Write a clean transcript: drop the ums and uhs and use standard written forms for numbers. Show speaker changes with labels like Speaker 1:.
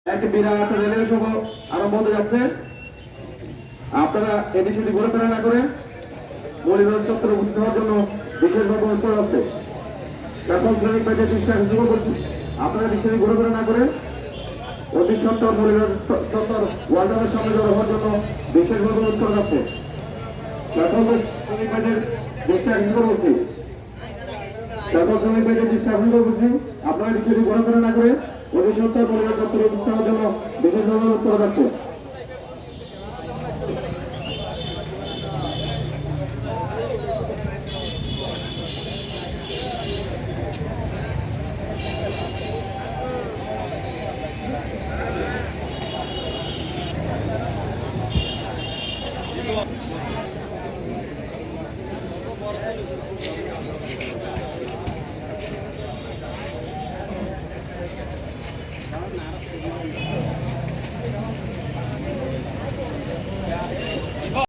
Speaker 1: এক বিরাট রেলের শুভ আরম্ভ হতে যাচ্ছে। আপনারা এদিক সেদিক ঘোরাফেরা না করে মৌলিবাজার চত্বরে উপস্থিত হওয়ার জন্য বিশেষভাবে অনুরোধ করা হচ্ছে। এখন শ্রমিক ব্যাচের দৃষ্টি আকর্ষণ করছি, আপনারা এদিক সেদিক ঘোরাফেরা না করে অতি সত্তর মৌলিবাজার চত্বর ওয়ার্ল্ডের সামনে জড়ো হওয়ার জন্য বিশেষভাবে অনুরোধ করা যাচ্ছে। এখন শ্রমিক ব্যাচের দৃষ্টি আকর্ষণ করছি, সকল শ্রমিক ব্যাচের দৃষ্টি আকর্ষণ করছি, আপনারা এদিক সেদিক ঘোরাফেরা না করে অতি সত্তর মৌলিবাজার চত্বরে উপস্থিত হওয়ার জন্য বিশেষভাবে অনুরোধ করা যাচ্ছে।